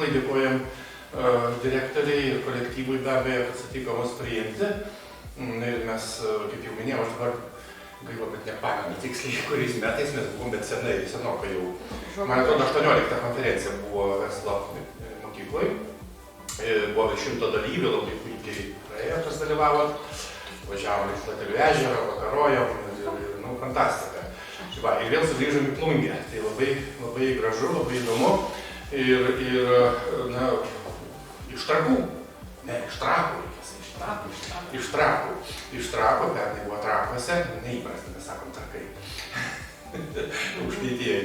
mokyklai, dėkojam direktoriai ir kolektyvui be abejo, kad sutiko mus priimti. Ir mes, kaip jau minėjau, aš dabar gaila, kad nepamenu tiksliai, kuriais metais mes buvom, bet senokai jau. Man atrodo, 18 konferencija buvo verslo mokyklai. Buvo 100 dalyvių, labai puikiai praėjo, kas dalyvavot. Važiavom iš Latelių ežero, vakarojom ir fantastika. Ir vėl sugrįžom į Plungę. Tai labai gražu, labai įdomu. Ir iš Trakų. Ne, iš Trakų reikės. Iš Trakų, pernai buvo Trakuose. Neįprasta, mes sakom Trakai. Aukštaitijai.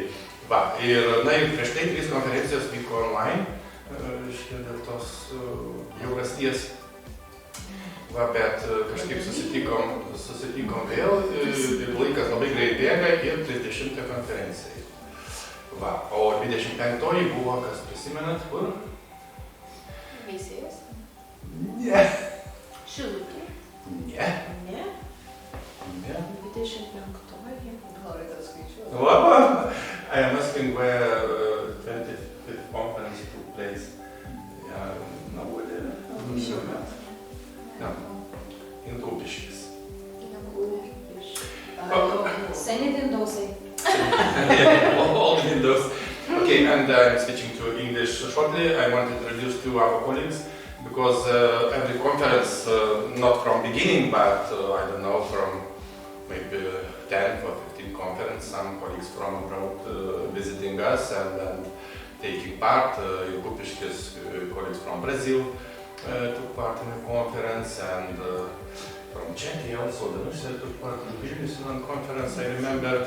Ir prieš tai 3 konferencijos vyko online. Dėl tos jaurasties. Bet kažkaip susitikom vėl ir laikas labai greit bėga ir 30 konferencijai. O 25-oji buvo, kas prisimenat, kur? Veisėjas? Ne. Šilutė? Ne. Ne? Ne. 25-oji? Norite skaičiuoti? I am asking where 25th conference took place. No. In Kupiškis. Seni dindausai. All the windows. Okay, and I'm switching to English shortly. I want to introduce 2 other colleagues because every conference, not from beginning, but I don't know, from maybe 10 or 15 conference, some colleagues from abroad visiting us and taking part. In Kupiškis, colleagues from Brazil took part in the conference, and from Czechia also, Dalyvauja took part in the Vilnius conference, I remember.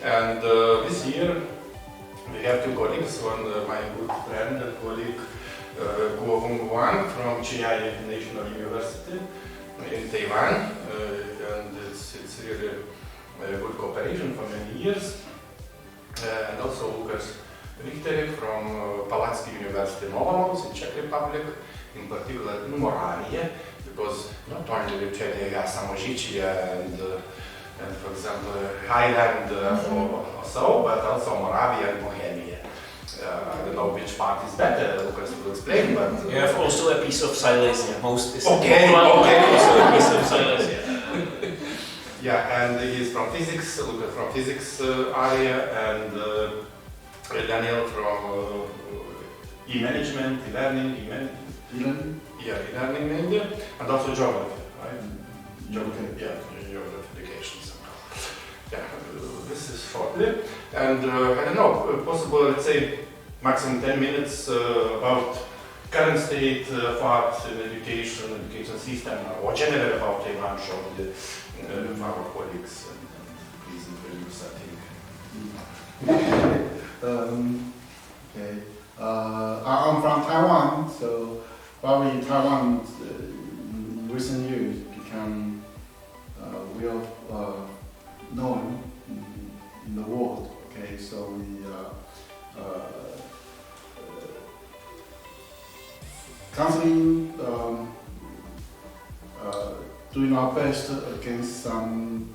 And this year we have 2 colleagues, one my good friend and colleague Kuo-Hung from Chiang National University in Taiwan, and it's really a good cooperation for many years. And also Lukaš Richterek from Palacký University in Lamanauskas in Czech Republic, in particular in Moravia, because not only Lithuania has Samožičija and for example Highland or so, but also Moravia and Bohemia. I don't know which part is better, Lukaš will explain, but... You have also a piece of Silesia, most is also a piece of Silesia. Yeah, and he's from physics, Lukaš from physics area, and Daniel from e-management, e-learning mainly, and also geography, right? Geography, yeah, geography education somehow. Yeah, this is shortly, and I don't know, possible, let's say, maximum 10 minutes about current state of art in education system, or generally about Taiwan, shortly, our colleagues, and please introduce, I think. Okay. I'm from Taiwan, so probably Taiwan in recent years become well known in the world. Okay, so we constantly doing our best against some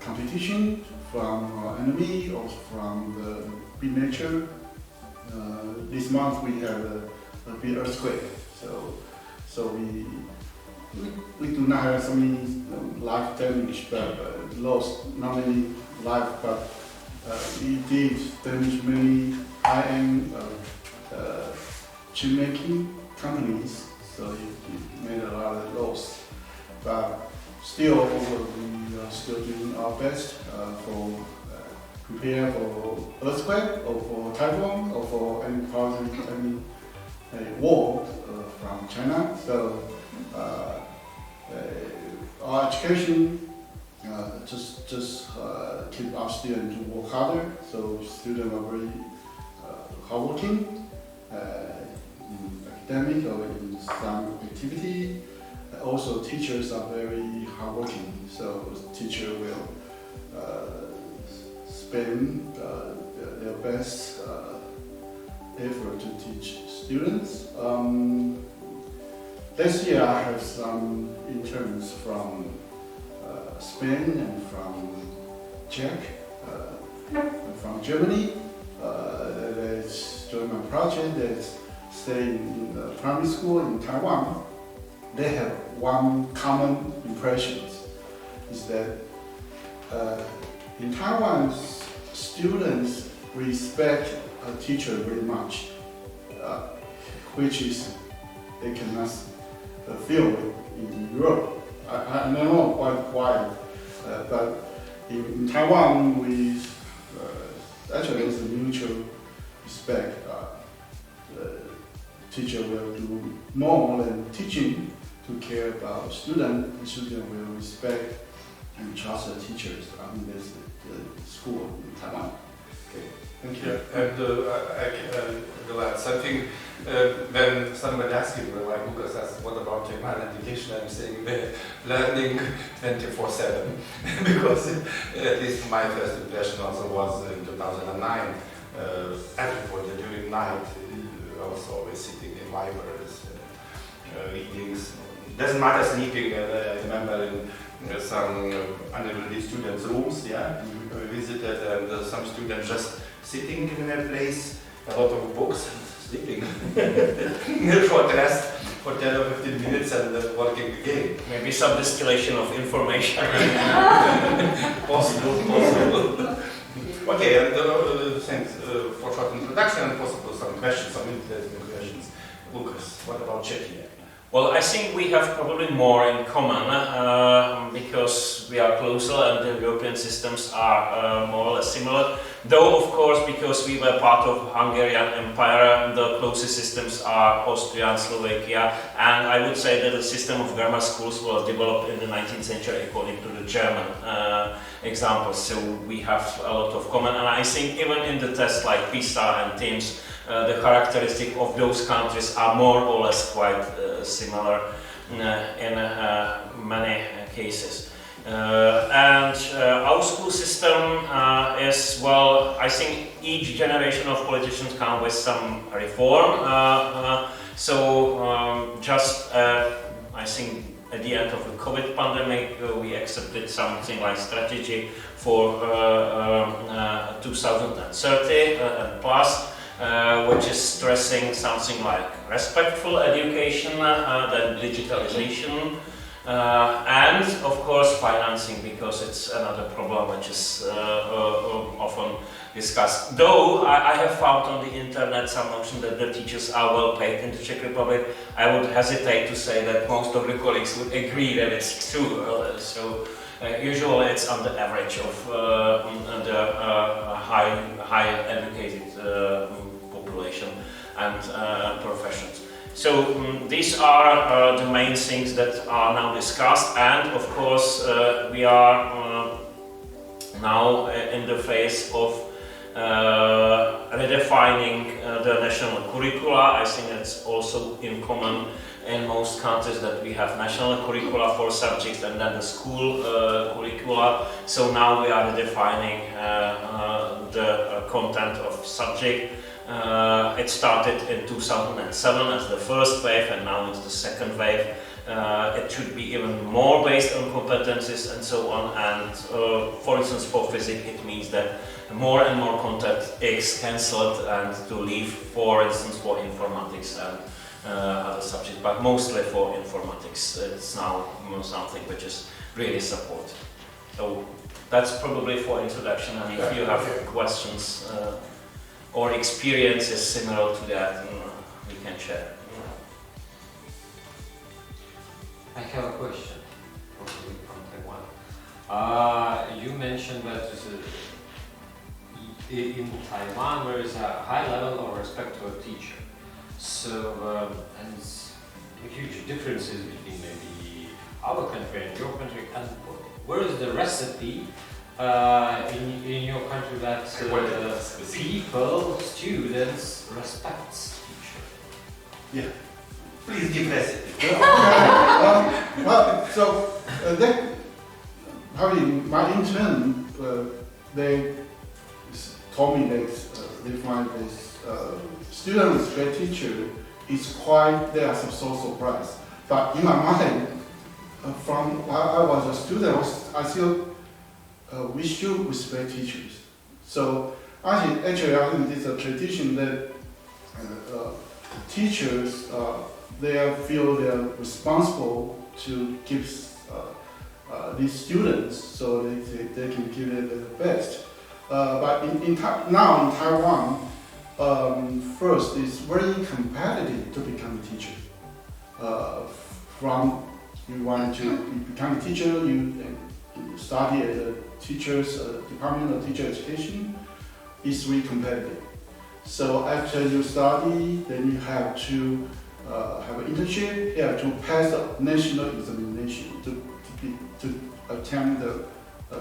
competition from enemy or from the big nature. This month we had a big earthquake, so we do not have so many life damage, but lost not many life, but we did damage many high-end chip making companies, so it made a lot of loss. But still, we are still doing our best for prepare for earthquake or for typhoon or for any war from China. So our education just keep our students to work harder. So students are very hardworking in academic or in some activity. Also, teachers are very hardworking. So teacher will spend their best effort to teach students. This year I have some interns from Spain and from Czech, and from Germany. That's joined my project, that stay in the primary school in Taiwan, they have one common impression, is that in Taiwan, students respect a teacher very much, which is they cannot feel in Europe. I don't know why, but in Taiwan, we actually there's a mutual respect. The teacher will do more than teaching to care about student. The student will respect and trust the teachers. I mean, there's the school in Taiwan. Okay, thank you. And I will add something. When somebody asks me, like Lucas asked, what about German education? I'm saying they're learning 24/7 because at least my first impression also was in 2009. Everybody during night also always sitting in libraries, readings. Doesn't matter sleeping. I remember in some undergraduate students' rooms, yeah, we visited, and some students just sitting in a place, a lot of books, sleeping. Short rest for 10 or 15 minutes and working again. Maybe some distillation of information. Possible. Okay, and thanks for short introduction and possible some questions, some interesting questions. Lucas, what about Czechia? Well, I think we have probably more in common because we are closer and the European systems are more or less similar. Though, of course, because we were part of Hungarian Empire, the closest systems are Austria and Slovakia, and I would say that the system of grammar schools was developed in the 19th century according to the German examples. So we have a lot of common, and I think even in the tests like PISA and TIMSS, the characteristics of those countries are more or less quite similar in many cases. And our school system is, well, I think each generation of politicians come with some reform. I think at the end of the COVID pandemic, we accepted something like strategy for 2030 and plus. Which is stressing something like respectful education, then digitalization, and of course financing, because it's another problem which is often discussed. Though I have found on the internet some notion that the teachers are well paid in the Czech Republic, I would hesitate to say that most of the colleagues would agree that it's true. Usually it's on the average of the high educated population and professions. So these are the main things that are now discussed, and of course we are now in the phase of redefining the national curricula. I think it's also in common in most countries that we have national curricula for subjects and then the school curricula. So now we are redefining the content of subject. It started in 2007 as the first wave, and now it's the second wave. It should be even more based on competencies and so on. And for instance, for physics, it means that more and more content is cancelled and to leave, for instance, for informatics and other subjects, but mostly for informatics. It's now something which is really supported. So that's probably for introduction, and if you have questions or experiences similar to that, we can share. I have a question, probably from Taiwan. You mentioned that in Taiwan there is a high level of respect to a teacher. So, and huge differences between maybe our country and your country. And where is the recipe in your country that people, students, respect teacher? Yeah. Please give recipe. My intern, they told me that they find this student respect teacher is quite, they are so surprised. But in my mind, from I was a student, I still we should respect teachers. So I think it's a tradition that teachers, they feel they're responsible to keep these students so they can give it the best. But now in Taiwan, first it's very competitive to become a teacher. From you want to become a teacher, you study at the teachers department of teacher education. It's really competitive. So after you study, then you have to have an internship. You have to pass a national examination to attain the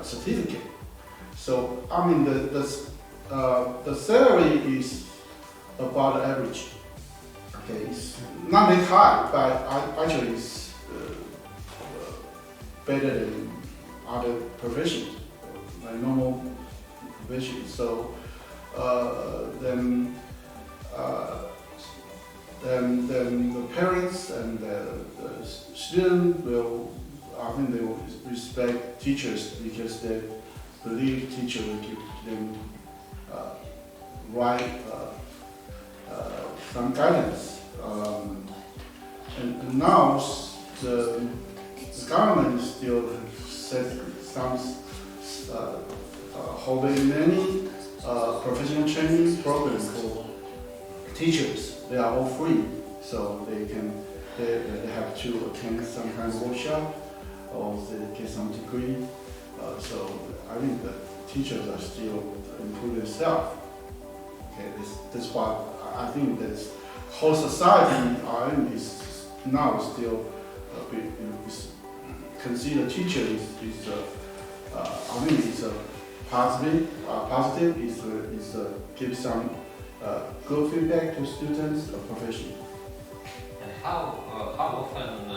certificate. So I mean the salary is about average. Okay, it's not that high, but actually it's better than other professions, like normal professions. So then the parents and the student will, I think they will respect teachers because they believe teacher will give them some guidance. And now the government still set some holding many professional training programs for teachers. They are all free, so they have to attend some kind of workshop or they get some degree. So I think the teachers are still improving themselves. Okay, this part I think that whole society is now still consider teacher is I mean it's a positive is give some good feedback to students or professionals. And how often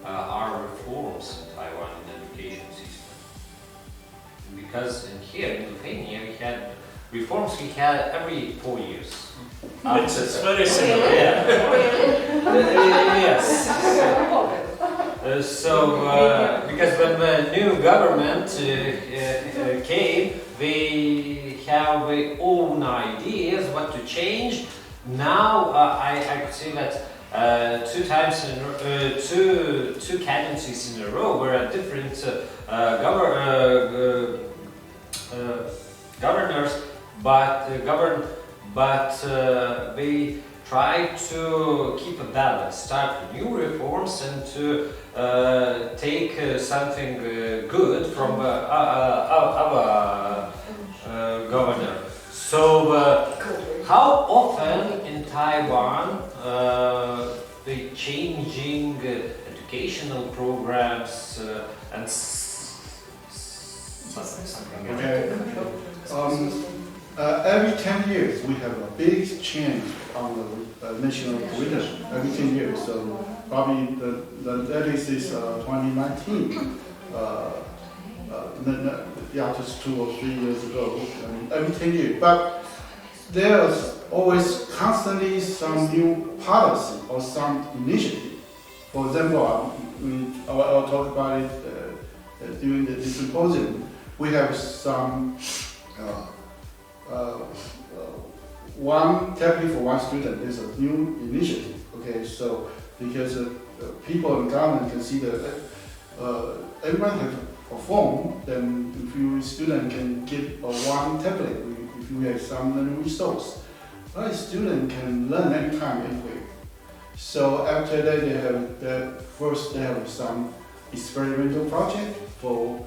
are reforms in Taiwan in the education system? Because here in Lithuania we had reforms every 4 years. It's very similar. Yeah. Yes. Because when the new government came, they have their own ideas what to change. Now I could say that two cadences in a row were different governors, but they try to keep a balance, start new reforms and to take something good from our governor. So how often in Taiwan they changing educational programs and something else? Every 10 years we have a big change on the national curriculum. Every 10 years, so probably the latest is 2019. Just 2 or 3 years ago. Every 10 years, but there's always constantly some new policy or some initiative. For example, I'll talk about it during the symposium. We have some one tablet for one student is a new initiative. Okay, so because people in government consider that everyone has a phone, then if your student can get one tablet, if you have some learning resource, a student can learn anytime, anywhere. So after that, they have some experimental project for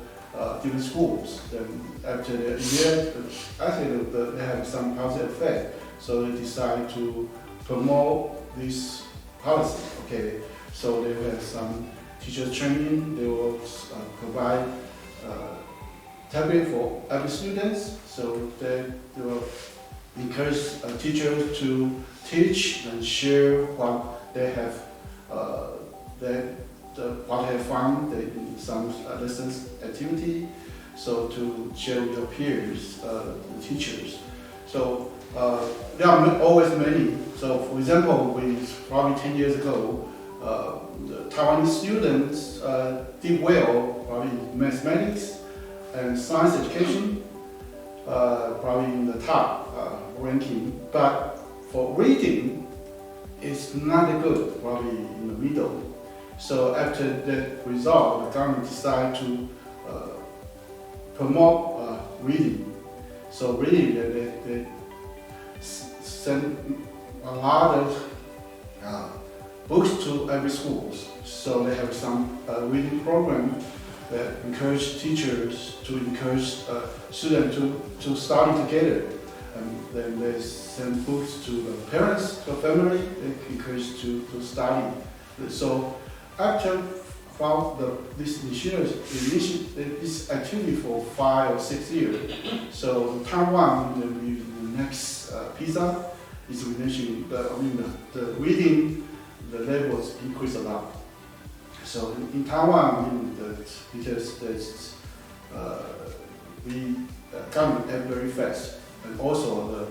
different schools. Then after the year, I think they have some positive effect. So they decide to promote this policy. Okay, so they will have some teacher training. They will provide tablet for every students. So they will encourage teachers to teach and share what they have what they have found in some lessons activity. So to share with your peers, the teachers. So there are always many. So for example, probably 10 years ago, the Taiwanese students did well, probably in mathematics and science education, probably in the top ranking. But for reading, it's not good, probably in the middle. So after that result, the government decided to promote reading. So reading, they send a lot of books to every school. So they have some reading program that encourage teachers to encourage students to study together. And then they send books to the parents, the family, they encourage to study. So after this this activity for 5 or 6 years, so Taiwan, the next PISA is mentioning the reading, the levels increase a lot. So in Taiwan, because we government act very fast, and also the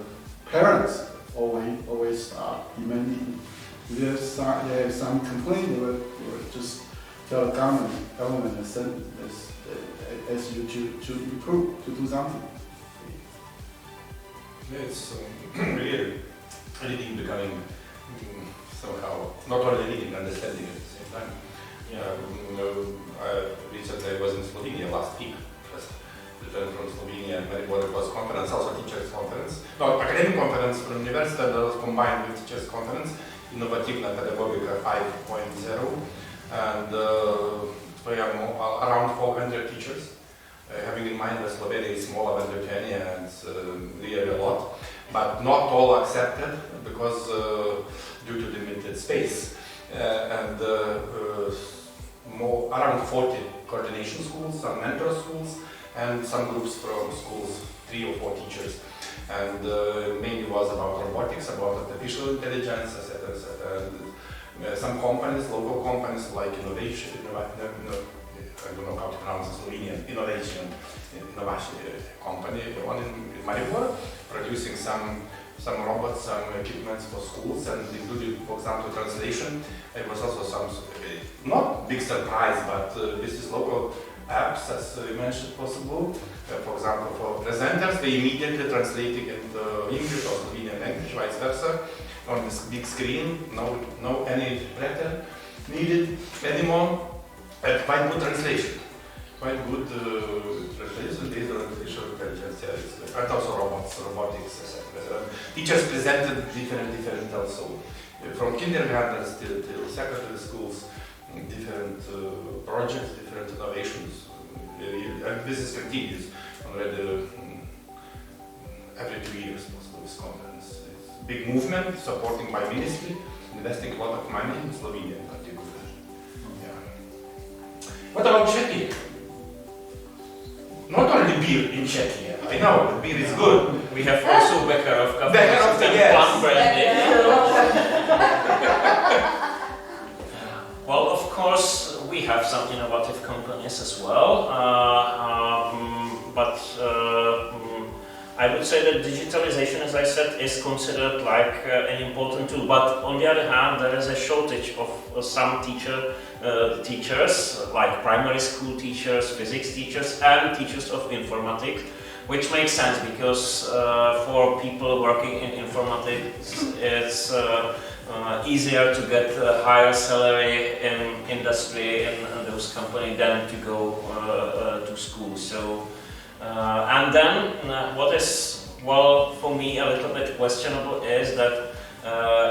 parents always are demanding. They have some complaint, they will just tell the government and send as you to improve, to do something. Yeah, it's really reading becoming somehow not only reading, understanding at the same time. Recently I was in Slovenia last week, just returned from Slovenia, and it was conference, also teachers conference, no, academic conference from university that was combined with teachers conference, Innovativna Pedagogika 5.0, and we have around 400 teachers, having in mind that Slovenia is smaller than Lithuania and really a lot, but not all accepted because due to limited space. And around 40 coordination schools, some mentor schools, and some groups from schools, 3 or 4 teachers. And mainly was about robotics, about artificial intelligence, etc., etc. And some companies, local companies like Innovation, I don't know how to pronounce it, Slovenian, Innovation company, one in Maribor, producing some robots, some equipments for schools, and including, for example, translation. It was also some, not big surprise, but this is local apps, as you mentioned, possible. For example, for presenters, they immediately translating into English or Slovenian language, vice versa, on this big screen. No any letter needed anymore. Quite good translation. Quite good translation based on artificial intelligence, and also robotics, etc. Teachers presented different also, from kindergarten till secondary schools, different projects, different innovations, and this is continuous already every 2 years. This conference, it's a big movement, supporting by ministry, investing a lot of money in Slovenia in particular. Yeah. What about Czechia? Not only beer in Czechia. I know the beer is good. We have also Bekarovka. Bekarovka, yes. Well, of course, we have some innovative companies as well, but I would say that digitalization, as I said, is considered like an important tool. But on the other hand, there is a shortage of some teachers, like primary school teachers, physics teachers, and teachers of informatics, which makes sense because for people working in informatics, it's easier to get a higher salary in industry in those companies than to go to school. So, and then what is, well, for me a little bit questionable is that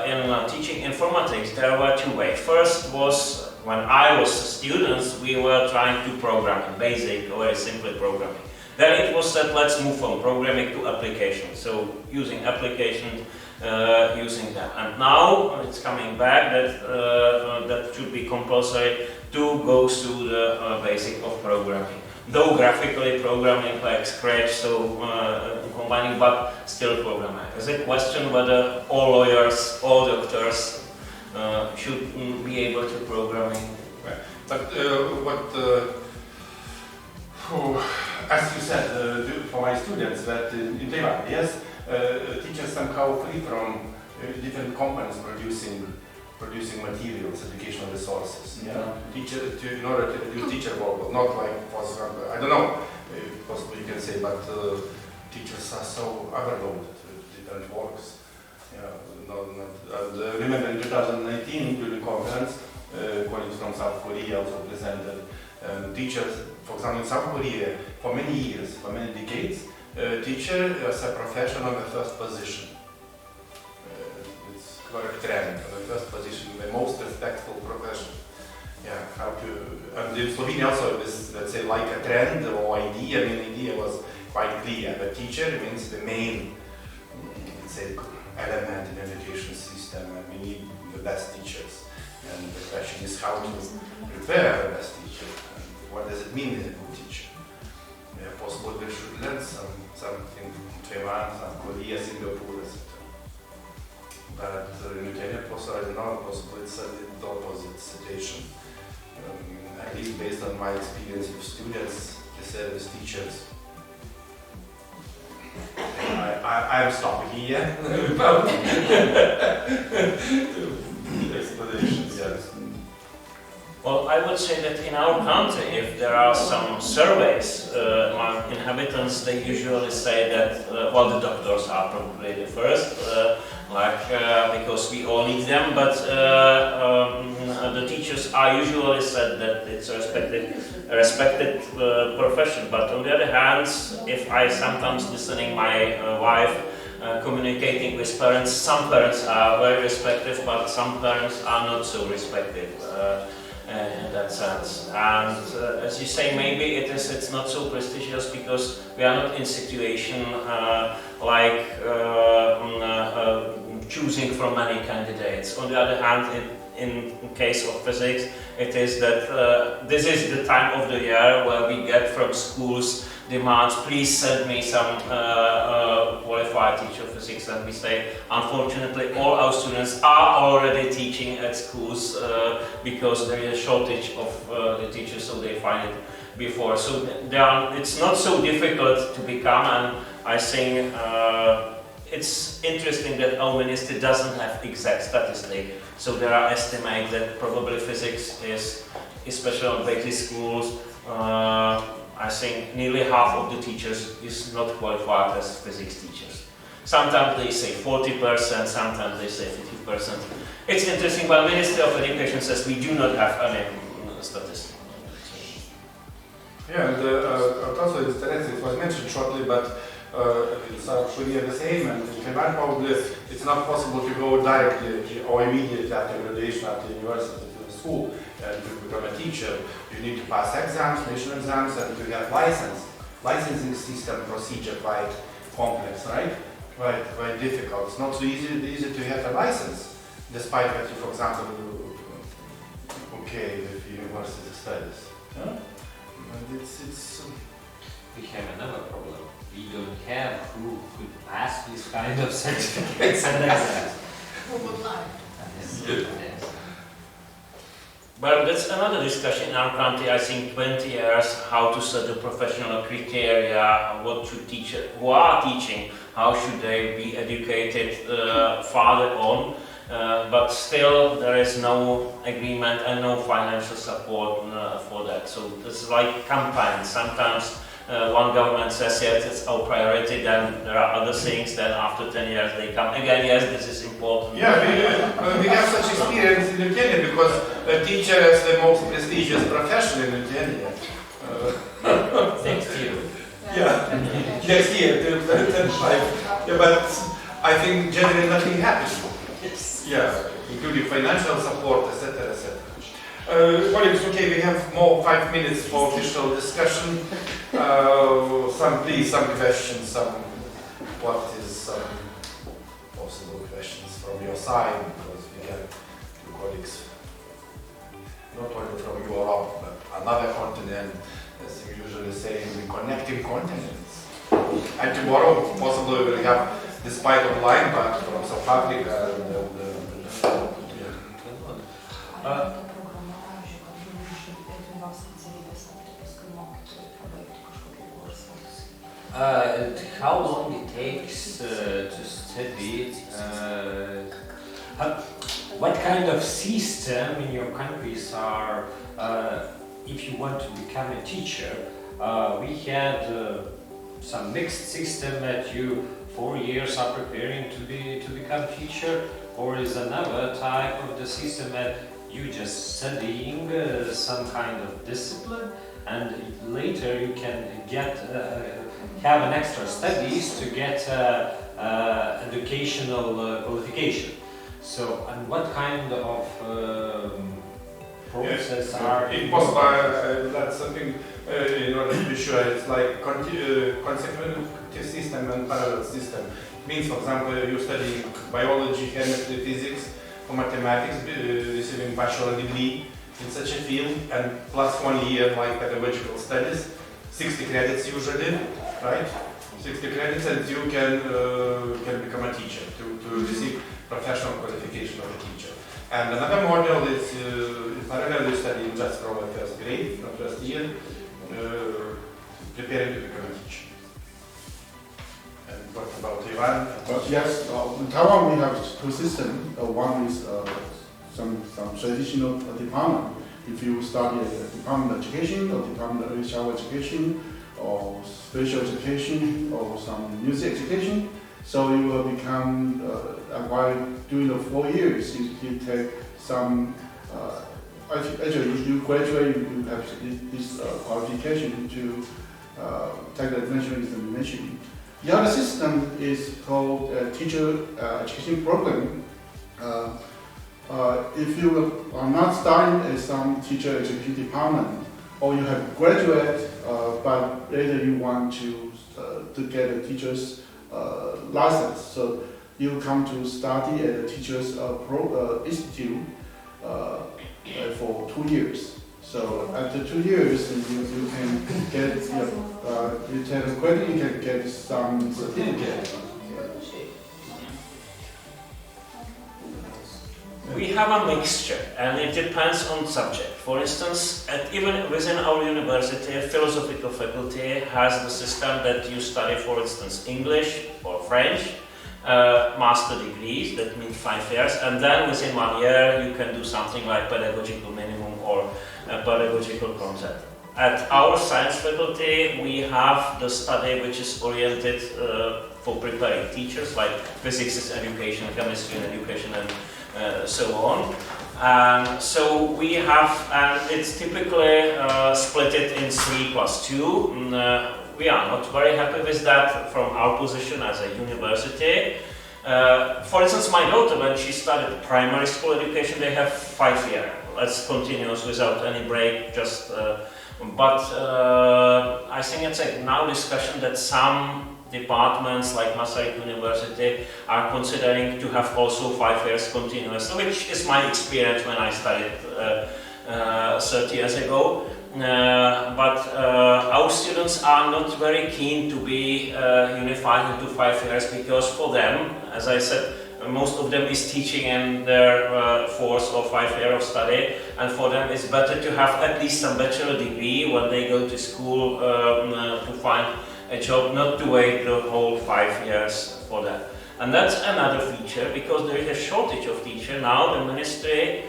in teaching informatics there were 2 ways. First was when I was a student, we were trying to program in basic or very simple programming. Then it was that let's move from programming to application. So using application, using that. And now it's coming back that that should be compulsory to go through the basic of programming. Though graphically programming like Scratch, so combining, but still programming. Is a question whether all lawyers, all doctors should be able to programming. But as you said, for my students that in Taiwan, yes, teachers somehow free from different companies producing materials, educational resources. Yeah, in order to reduce teacher workload, not like, for example, I don't know, possibly you can say, but teachers are so overloaded with different works. Remember in 2019 during the conference, colleagues from South Korea also presented teachers. For example, in South Korea, for many years, for many decades, teacher is a profession on the first position. It's correct trend, on the first position, the most respectful profession. Yeah, how to, and in Slovenia also this, let's say, like a trend or idea. I mean, idea was quite clear. The teacher means the main, let's say, element in education system, and we need the best teachers. And the question is how to prepare the best teacher, and what does it mean as a good teacher? Yeah, possible we should learn something from Taiwan, South Korea, Singapore, etc. But in Lithuania, also, I don't know, possibly it's the opposite situation. At least based on my experience with students, the service teachers. I'm stopping here. Explanations, yes. Well, I would say that in our country, if there are some surveys among inhabitants, they usually say that, well, the doctors are probably the first, because we all need them, but the teachers are usually said that it's a respected profession. But on the other hand, if I sometimes listening my wife communicating with parents, some parents are very respected, but some parents are not so respected. In that sense, and as you say, maybe it's not so prestigious because we are not in situation choosing from many candidates. On the other hand, in case of physics, it is that this is the time of the year where we get from schools demands, please send me some qualified teacher of physics, and we say, unfortunately, all our students are already teaching at schools because there is a shortage of the teachers, so they find it before. So it's not so difficult to become, and I think it's interesting that our ministry doesn't have exact statistic. So there are estimates that probably physics is, especially on basic schools, I think nearly half of the teachers is not qualified as physics teachers. Sometimes they say 40%, sometimes they say 50%. It's interesting, but the Ministry of Education says we do not have any statistics. Yeah, and also it was mentioned shortly, but in South Korea the same, and in Taiwan probably it's not possible to go directly or immediately after graduation, after university, to school, and to become a teacher. You need to pass exams, national exams, and to get license. Licensing system procedure quite complex, right? Quite difficult. It's not so easy to get a license, despite that you, for example, okay with university studies. Yeah? And it's we have another problem. We don't have who could pass this kind of certificates and exams. Who would like? Yes. But that's another discussion in our country. I think 20 years how to set the professional criteria, what should teachers who are teaching, how should they be educated further on. But still there is no agreement and no financial support for that. So this is like campaign. Sometimes one government says yes, it's our priority, then there are other things, then after 10 years they come again, yes, this is important. yeah, we have such experience in Lithuania because a teacher is the most prestigious profession in Lithuania. Next year. Yeah, next year, 25. Yeah, but I think generally nothing happens. Yes. Yeah, including financial support, etc., etc. Colleagues, okay, we have more 5 minutes for official discussion. Some questions, what is some possible questions from your side, because we have two colleagues, not only from Europe, but another continent, as you usually say, we connecting continents. And tomorrow, possibly we'll have, despite online, but from South Africa, how long it takes to study? What kind of system in your countries are, if you want to become a teacher? We had some mixed system that you 4 years are preparing to become teacher, or is another type of the system that you just studying some kind of discipline, and later you can get have an extra studies to get educational qualification. So, and what kind of process are? If possible, that's something in order to be sure. It's like consecutive system and parallel system. Means, for example, you're studying biology, chemistry, physics, or mathematics, receiving bachelor degree in such a field, and plus 1 year like pedagogical studies, 60 credits usually, right? 60 credits, and you can become a teacher to receive professional qualification of a teacher. And another model is parallel you study just from the first grade, from first year, preparing to become a teacher. And what about Taiwan? Yes, in Taiwan we have two systems. One is some traditional department. If you study a department of education or department of early childhood education or special education or some music education, so you will become, while doing the 4 years, you take some, actually if you graduate, you have this qualification to take the national examination. The other system is called teacher education program. If you are not starting at some teacher education department, or you have graduated, but later you want to get a teacher's license, so you come to study at a teacher's institute for 2 years. So after 2 years, you can get you take a credit, you can get some certificate. We have a mixture, and it depends on subject. For instance, even within our university, philosophical faculty has the system that you study, for instance, English or French, master degrees, that means 5 years, and then within 1 year you can do something like pedagogical minimum or pedagogical content. At our science faculty, we have the study which is oriented for preparing teachers, like physics is education, chemistry and education, and so on. So we have, and it's typically split it in 3+2. We are not very happy with that from our position as a university. For instance, my daughter, when she started primary school education, they have 5 years. That's continuous without any break, just. But I think it's a now discussion that some departments like Masaryk University are considering to have also 5 years continuous, which is my experience when I studied 30 years ago. But our students are not very keen to be unified into 5 years, because for them, as I said, most of them is teaching in their 4th or 5th year of study, and for them it's better to have at least some bachelor degree when they go to school to find a job, not to wait the whole 5 years for that. And that's another feature, because there is a shortage of teachers now. The ministry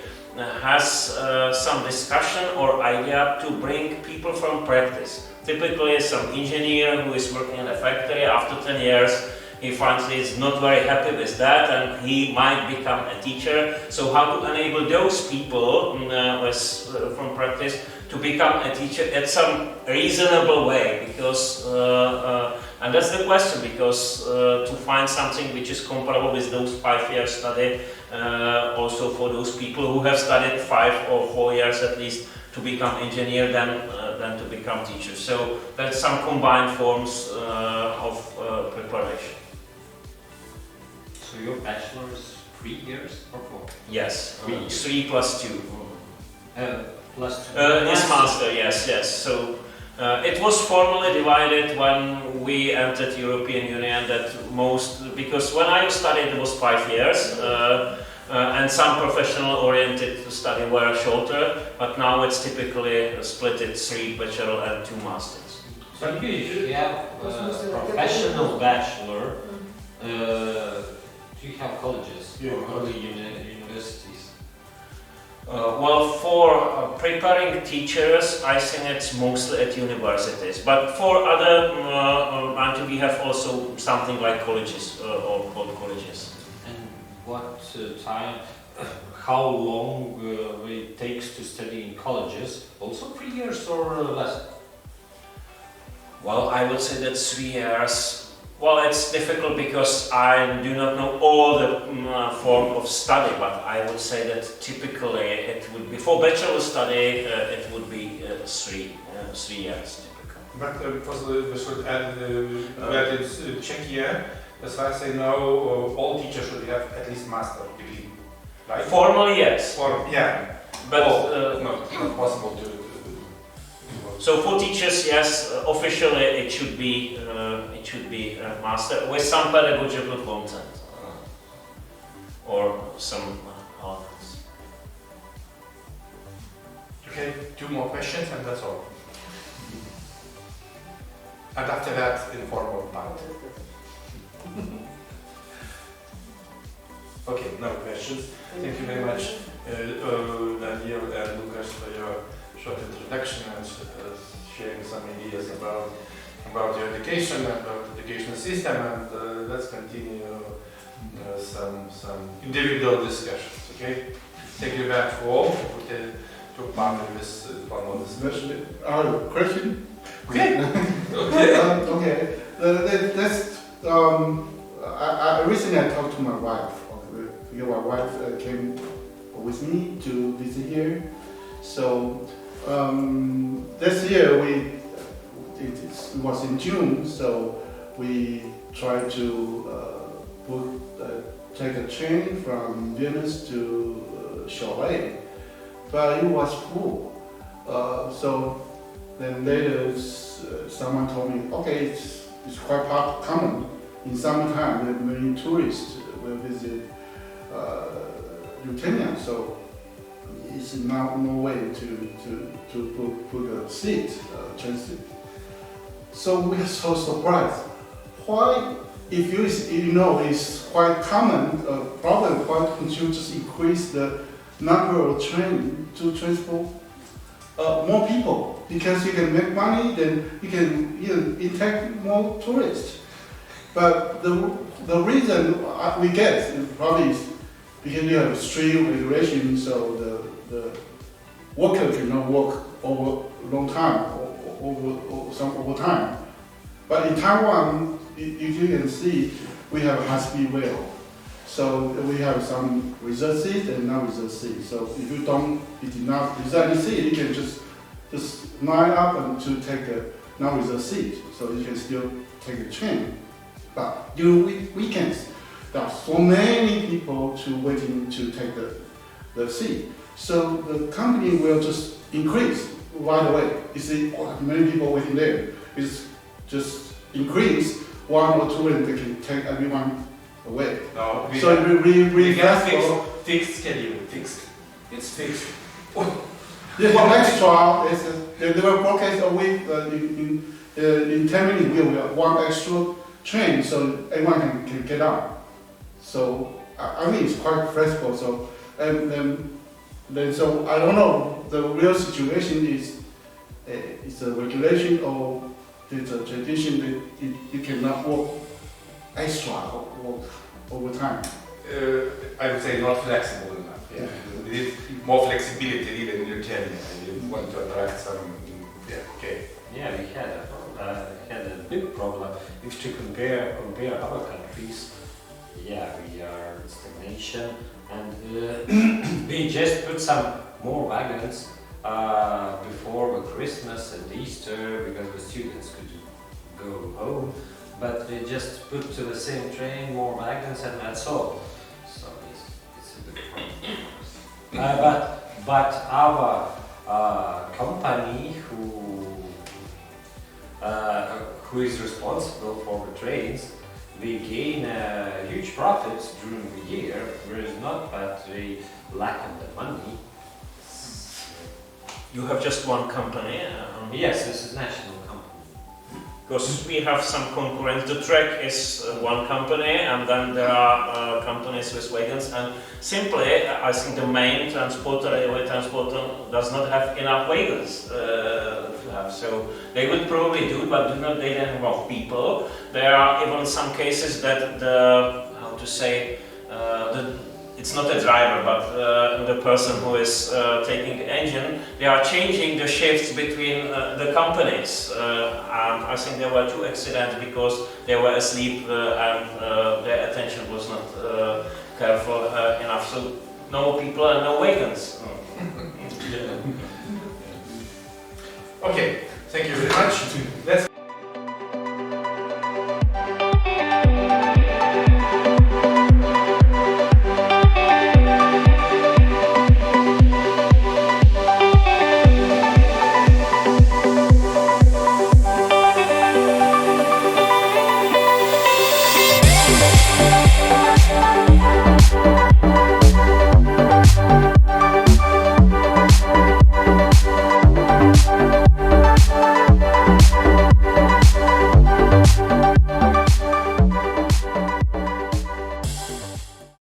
has some discussion or idea to bring people from practice. Typically some engineer who is working in a factory, after 10 years he finds he's not very happy with that and he might become a teacher. So how to enable those people from practice to become a teacher at some reasonable way, because and that's the question, because to find something which is comparable with those 5 years study, also for those people who have studied 5 or 4 years at least to become engineer, than to become teachers. So that's some combined forms of preparation. So your bachelor is 3 years or 4? Yes, 3+2. Plus 2. This master, yes. So it was formally divided when we entered European Union, that because when I studied it was 5 years, and some professional oriented study were shorter, but now it's typically split at 3 bachelor and 2 masters. So you usually have professional bachelor. Do you have colleges or only universities? Well, for preparing teachers, I think it's mostly at universities. But for other, we have also something like colleges or called colleges. And what time, how long it takes to study in colleges? Also 3 years or less? Well, I would say that 3 years. Well, it's difficult because I do not know all the form of study, but I would say that typically it would be, for bachelor study, it would be 3 years typical. But we should add that it's Czechia, as far as I know, all teachers should have at least master degree, right? Formally, yes. Yeah, But not possible to. so for teachers, yes, officially it should be master with some pedagogical content or some elements. Okay, 2 more questions and that's all. And after that, informal part. Okay, no questions. Thank you very much, Daniel and Lukaš, for your short introduction and sharing some ideas about your education, about the educational system, and let's continue some individual discussions. Okay? Thank you very much for all who took part in this formal discussion. Question? Okay. Okay. I recently talked to my wife. My wife came with me to visit here. So this year it was in June. So we tried to take a train from Vilnius to Chalet, but it was full. So then later someone told me, okay, it's quite common in summertime that many tourists will visit Lithuania, so it's no way to put a seat, transit. So we are so surprised. Why, if you know it's quite common problem, why don't you just increase the number of trains to transport more people? Because you can make money, then you can intake more tourists. But the reason we get probably is because you have strict regulation, so the worker cannot work over long time or some overtime. But in Taiwan, you can see we have a high-speed rail. So we have some reserved seats and non-reserved seats. So if you did not reserve a seat, you can just line up and to take a non-reserved seat. So you can still take a train. But during weekends, there are so many people waiting to take the seat. So the company will just increase right away. You see, many people waiting there. It's just increase 1 or 2 and they can take everyone away. No, we so we have fixed schedule, fixed. It's fixed. There's one extra, there were broadcasts a week in 10 minutes we have one extra train so everyone can get out. So I mean it's quite flexible. So so I don't know the real situation is it's a regulation or it's a tradition that you cannot work extra or work overtime. I would say not flexible enough. Yeah. We need more flexibility even in Lithuania. You want to attract some. Yeah. Okay. Yeah, we had a big problem. If you compare other countries, yeah, we are in stagnation, and we just put some more wagons before the Christmas and Easter because the students could go home. But we just put to the same train more wagons and that's all. So it's a big problem. But our company who is responsible for the trains, we gain huge profits during the year, whereas not that we lack of the money. You have just one company? Yes, this is national company. because we have some concurrence. The track is one company, and then there are companies with wagons, and simply I think the main transporter, railway transporter, does not have enough wagons to have. So they would probably do, but they don't have enough people. There are even some cases that it's not a driver, but the person who is taking the engine, they are changing the shifts between the companies. And I think there were 2 accidents because they were asleep and their attention was not careful enough. So no people and no wagons. Okay, thank you very much. Let's